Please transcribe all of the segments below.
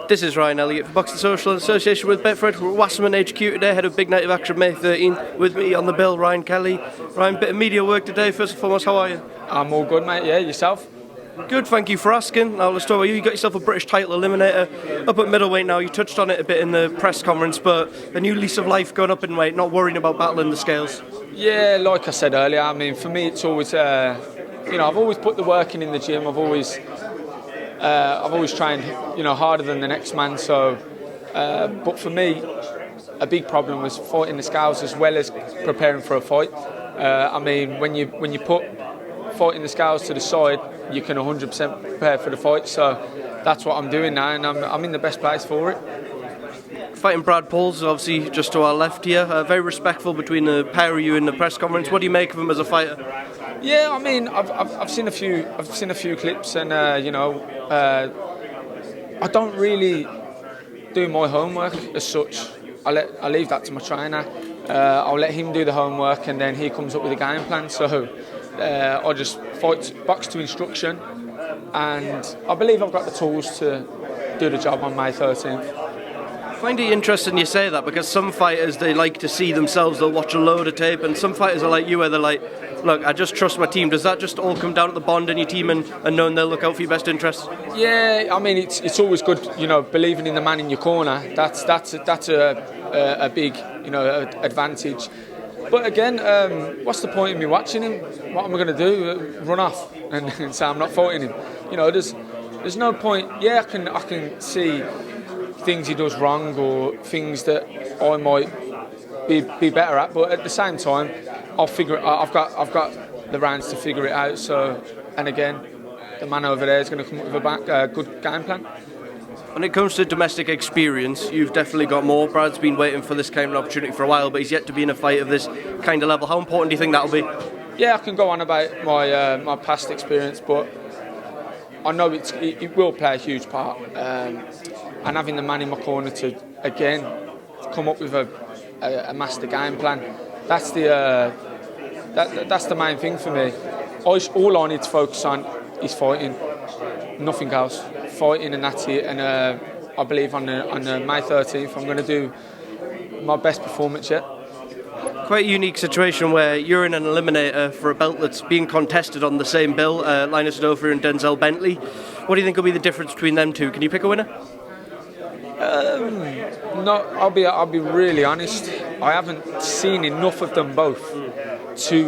This is Ryan Elliott for Boxing Social in association with Betfred. We're at Wasserman HQ today, ahead of Big Night of Action May 13. With me on the bill, Ryan Kelly. Ryan, bit of media work today. First and foremost, how are you? I'm all good, mate. Yeah, yourself? Good, thank you for asking. Now let's talk about you. You got yourself a British title eliminator up at middleweight now. You touched on it a bit in the press conference, but a new lease of life going up in weight, not worrying about battling the scales. Yeah, like I said earlier, I mean, for me it's always, I've always put the work in the gym. I've always trained, harder than the next man. So, but for me, a big problem was fighting the scales as well as preparing for a fight. I mean, when you put fighting the scales to the side, you can 100% prepare for the fight. So that's what I'm doing now, and I'm in the best place for it. Fighting Brad Pauls, obviously just to our left here. Very respectful between the pair of you in the press conference. What do you make of him as a fighter? Yeah, I mean, I've seen a few clips, and I don't really do my homework as such. I leave that to my trainer. I'll let him do the homework, and then he comes up with a game plan. So I just box to instruction, and I believe I've got the tools to do the job on May 13th. I find it interesting you say that, because some fighters, they like to see themselves, they'll watch a load of tape, and some fighters are like you where they're like, look, I just trust my team. Does that just all come down to the bond in your team and knowing they'll look out for your best interests? Yeah, I mean, it's always good, believing in the man in your corner. That's a big, advantage. But again, what's the point of me watching him? What am I going to do? Run off and say I'm not fighting him? There's no point. Yeah, I can see things he does wrong or things that I might be better at, but at the same time, I'll figure it out. I've got the rounds to figure it out. So, and again, the man over there is going to come up with a good game plan. When it comes to domestic experience, you've definitely got more. Brad's been waiting for this kind of opportunity for a while, but he's yet to be in a fight of this kind of level. How important do you think that'll be? Yeah, I can go on about my past experience, but I know it will play a huge part. And having the man in my corner to again come up with a master game plan, that's the main thing for me. All I need to focus on is fighting, nothing else. Fighting, and that's it. And I believe on the May 13th, I'm going to do my best performance yet. Quite a unique situation where you're in an eliminator for a belt that's being contested on the same bill, Linus Dover and Denzel Bentley. What do you think will be the difference between them two? Can you pick a winner? No, I'll be really honest. I haven't seen enough of them both to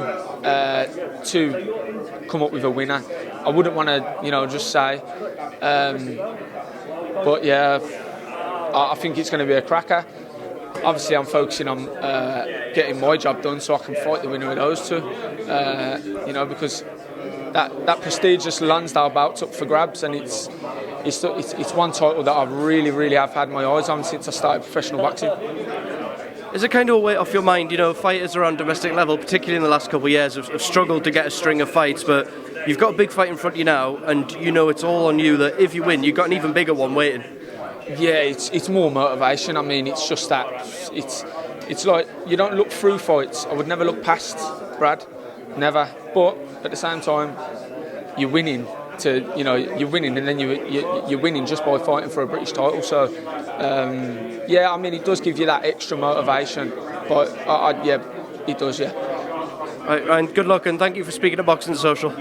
come up with a winner. I wouldn't want to, just say. But yeah, I think it's going to be a cracker. Obviously, I'm focusing on getting my job done so I can fight the winner of those two. Because that prestigious Lansdale bout's up for grabs, and it's one title that I really have had my eyes on since I started professional boxing. Is it kind of a weight off your mind? Fighters around domestic level, particularly in the last couple of years, have struggled to get a string of fights, but you've got a big fight in front of you now, and it's all on you that if you win, you've got an even bigger one waiting. Yeah, it's more motivation. I mean, it's just that it's like you don't look through fights. I would never look past Brad, never. But at the same time, you're winning. You're winning, and then you're winning just by fighting for a British title. So, I mean, it does give you that extra motivation. But it does, yeah. Right, Ryan, good luck, and thank you for speaking to Boxing Social.